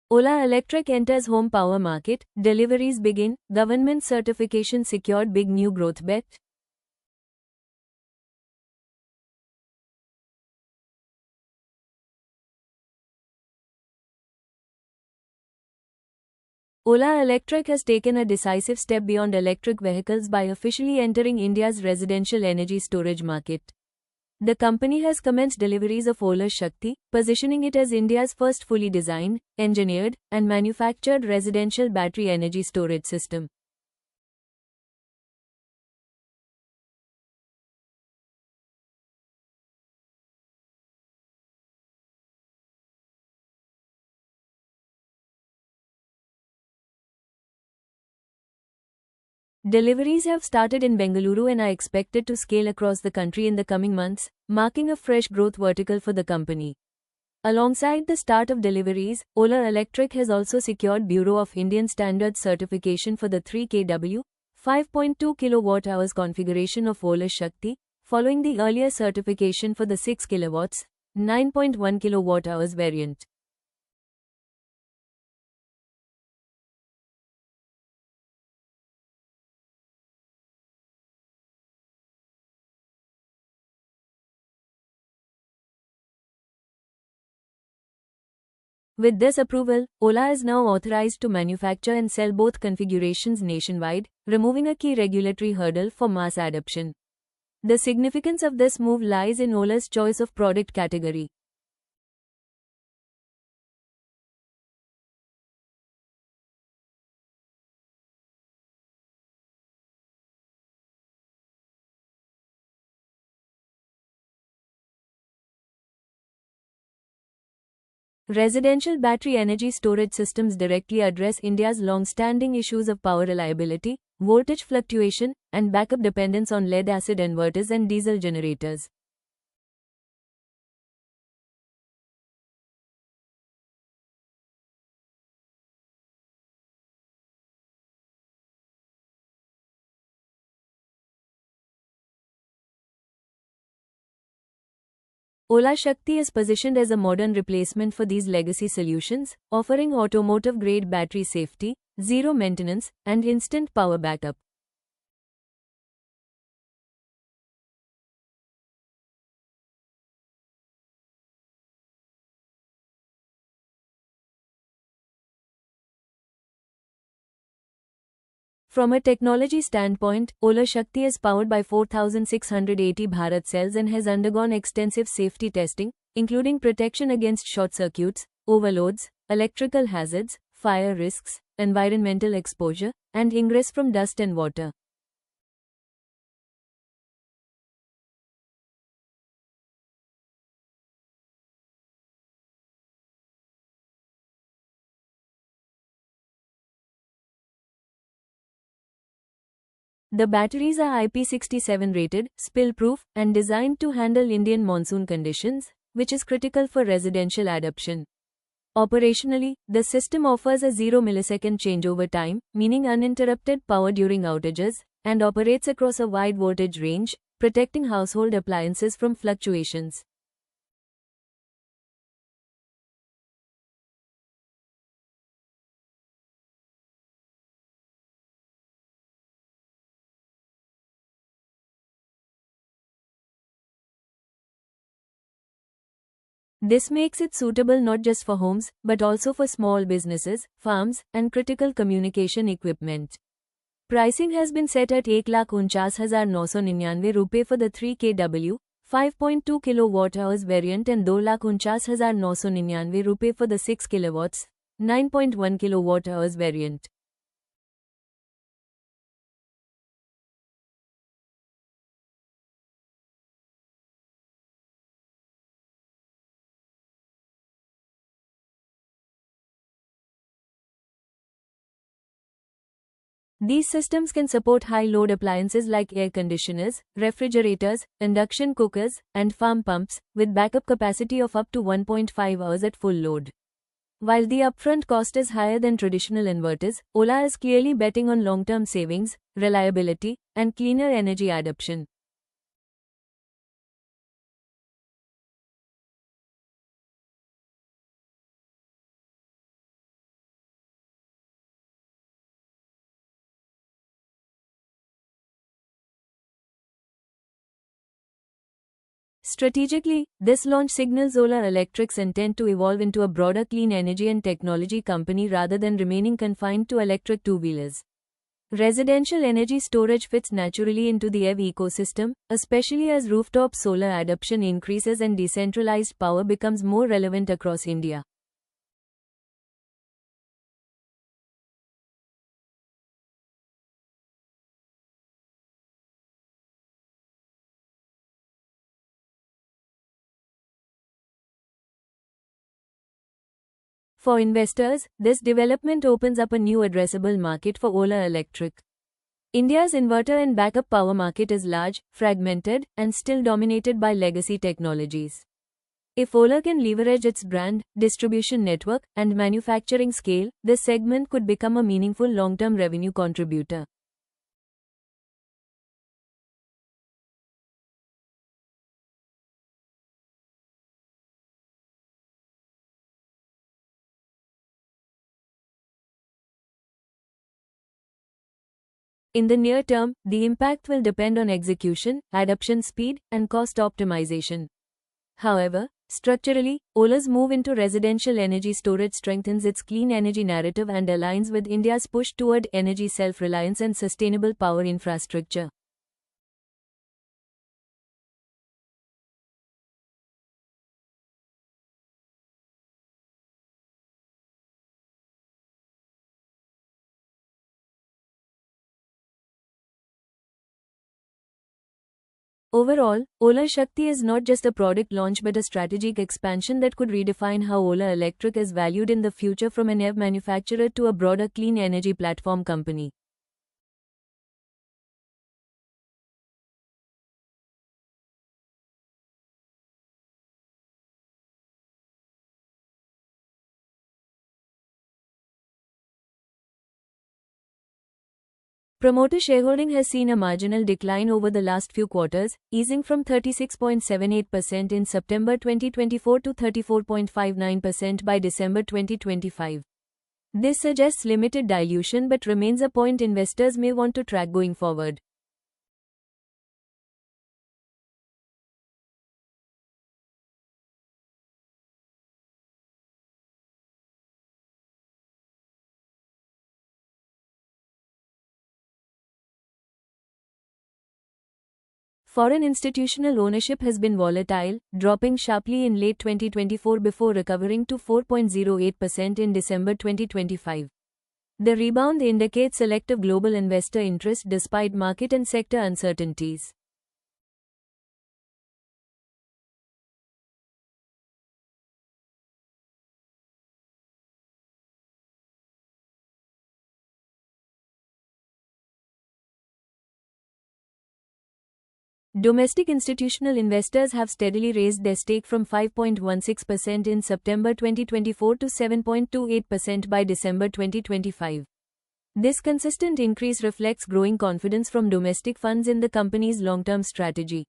Ola Electric enters home power market, deliveries begin, government certification secured, big new growth bet. Ola Electric has taken a decisive step beyond electric vehicles by officially entering India's residential energy storage market. The company has commenced deliveries of Ola Shakti, positioning it as India's first fully designed, engineered, and manufactured residential battery energy storage system. Deliveries have started in Bengaluru and are expected to scale across the country in the coming months, marking a fresh growth vertical for the company. Alongside the start of deliveries, Ola Electric has also secured Bureau of Indian Standards certification for the 3 kW, 5.2 kWh configuration of Ola Shakti, following the earlier certification for the 6 kW, 9.1 kWh variant. With this approval, Ola is now authorized to manufacture and sell both configurations nationwide, removing a key regulatory hurdle for mass adoption. The significance of this move lies in Ola's choice of product category. Residential battery energy storage systems directly address India's long-standing issues of power reliability, voltage fluctuation, and backup dependence on lead-acid inverters and diesel generators. Ola Shakti is positioned as a modern replacement for these legacy solutions, offering automotive-grade battery safety, zero maintenance, and instant power backup. From a technology standpoint, Ola Shakti is powered by 4680 Bharat cells and has undergone extensive safety testing, including protection against short circuits, overloads, electrical hazards, fire risks, environmental exposure, and ingress from dust and water. The batteries are IP67 rated, spill-proof, and designed to handle Indian monsoon conditions, which is critical for residential adoption. Operationally, the system offers a 0 millisecond changeover time, meaning uninterrupted power during outages, and operates across a wide voltage range, protecting household appliances from fluctuations. This makes it suitable not just for homes, but also for small businesses, farms, and critical communication equipment. Pricing has been set at 1,49,999 रुपये for the 3 kW, 5.2 kWh variant and 2,49,999 रुपये for the 6 kW, 9.1 kWh variant. These systems can support high-load appliances like air conditioners, refrigerators, induction cookers, and farm pumps, with backup capacity of up to 1.5 hours at full load. While the upfront cost is higher than traditional inverters, Ola is clearly betting on long-term savings, reliability, and cleaner energy adoption. Strategically, this launch signals Ola Electric's intent to evolve into a broader clean energy and technology company rather than remaining confined to electric two-wheelers. Residential energy storage fits naturally into the EV ecosystem, especially as rooftop solar adoption increases and decentralized power becomes more relevant across India. For investors, this development opens up a new addressable market for Ola Electric. India's inverter and backup power market is large, fragmented, and still dominated by legacy technologies. If Ola can leverage its brand, distribution network, and manufacturing scale, this segment could become a meaningful long-term revenue contributor. In the near term, the impact will depend on execution, adoption speed, and cost optimization. However, structurally, Ola's move into residential energy storage strengthens its clean energy narrative and aligns with India's push toward energy self-reliance and sustainable power infrastructure. Overall, Ola Shakti is not just a product launch but a strategic expansion that could redefine how Ola Electric is valued in the future, from an EV manufacturer to a broader clean energy platform company. Promoter shareholding has seen a marginal decline over the last few quarters, easing from 36.78% in September 2024 to 34.59% by December 2025. This suggests limited dilution but remains a point investors may want to track going forward. Foreign institutional ownership has been volatile, dropping sharply in late 2024 before recovering to 4.08% in December 2025. The rebound indicates selective global investor interest despite market and sector uncertainties. Domestic institutional investors have steadily raised their stake from 5.16% in September 2024 to 7.28% by December 2025. This consistent increase reflects growing confidence from domestic funds in the company's long-term strategy.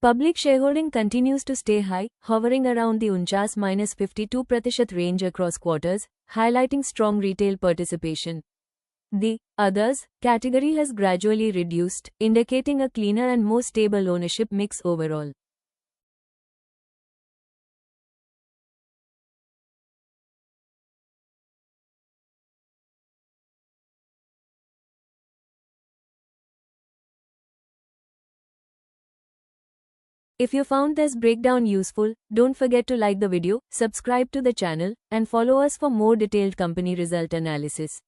Public shareholding continues to stay high, hovering around the 49–52% range across quarters, highlighting strong retail participation. The others category has gradually reduced, indicating a cleaner and more stable ownership mix overall. If you found this breakdown useful, don't forget to like the video, subscribe to the channel, and follow us for more detailed company result analysis.